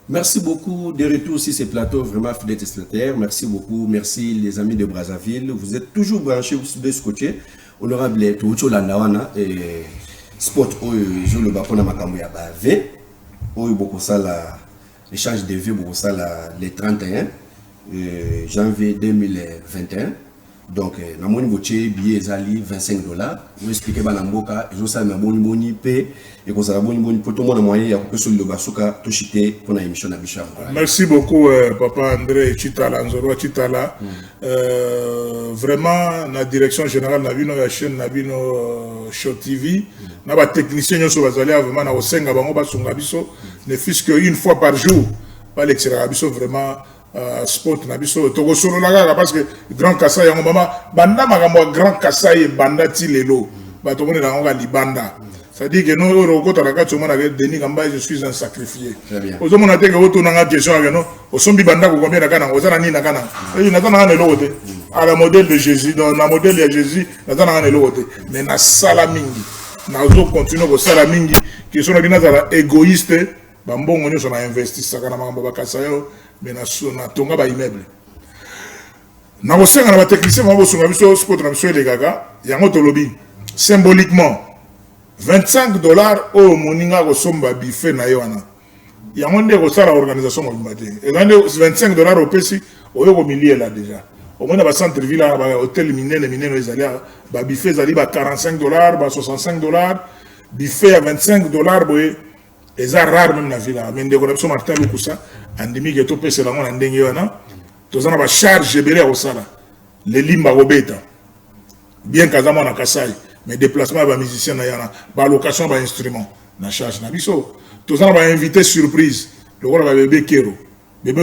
Merci beaucoup de retour sur ces plateaux vraiment fidèles destinataires. Merci beaucoup. Merci les amis de Brazzaville. Vous êtes toujours branchés de ce côté. Honorable Toucho Landawana et Sport je le bapona makambo ya bave. Oyo beaucoup ça la échange de vues beaucoup ça le 31 janvier 2021. Donc, na moni boche billet ezali $25. Vous expliquez banamboka, ils ont ça na boni pe et qu'on ça boni pour tout le monde moyen ya ko sur le basuka to chité pour na émission na Bicham. Merci beaucoup papa André Chitala Nzoro Chitala. Vraiment la direction générale na bino ya chaîne na bino Show TV na ba technicien nyoso bazali vraiment na osenga bango basunga biso ne fût-ce qu'une fois par jour pas l'excellent biso vraiment sport na biso toko solo la parce que Grand Kassai yango mama banda makambo Grand Kassai banda ti lelo ba to mona na libanda ça dit que nous rokota la kati mona avec Denis Kambai je suis un sacrifié ozo mona te que oto na nga question que non osombi banda ko combien na kana ozana ni na kana et na tana na lote à la modèle de Jésus dans la modèle de Jésus na tana na lote mais na sala mingi na ozo continuer ko sala mingi qui sont na za égoïste ba mbongo nyo so na investir saka na makambo ba Kasayo mais na tonga ba immeuble na kosenga na ba technicien ba bosunga biso sport na biso elegaka yango to lobby symboliquement $25 au moninga ko somba buffet na yona yango nde ko sala organisation mo bimate et quand $25 au pesi oyo ko milier là déjà au moins na ba centre ville ba hôtel minene ezali ba buffet ezali ba $45 ba $65 buffet à $25 boye eza rare même na ville mais ndeko na biso Martin Lukusa andimi ke to pesa lango na ndenge wana tozana ba charge ebele ya kosala le limba robeta bien kazama na Kasai mais déplacement ba musicien na yana ba location ba instrument na charge na biso tozana ba invité surprise le roi ba bébé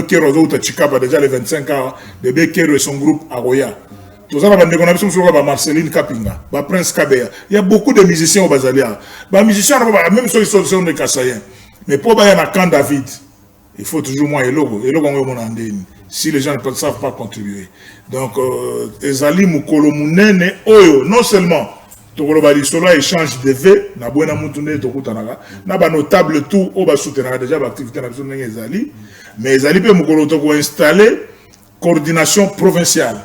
Kero zo ta Chikapa déjà les 25 ans bébé Kero et son groupe Aroya Marceline Kapinga, Prince Kabea. Il y a beaucoup de musiciens au Bazalia. Les musiciens, même si ils sont des Kassaïens. Mais pour y avoir Camp David, il faut toujours moins élogo. Si les gens ne savent pas contribuer. Donc, Ezali Mukolo Mounene Oyo, non seulement Tokolo cela échange de V, na buena mutune Tokutanaga, na ba notable tout, au bas soutenir déjà l'activité nationale Ezali, mais Ezali peut Mukolo Toko installer coordination provinciale.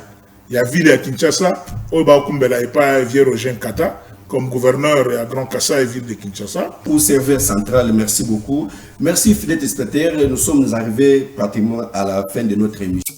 Il y a ville à Kinshasa, au bas Kumbela et pas Vierogène Kata, comme gouverneur à Grand Kassai et ville de Kinshasa. Pour servir central, merci beaucoup. Merci fidèles téléspectateurs, nous sommes arrivés pratiquement à la fin de notre émission.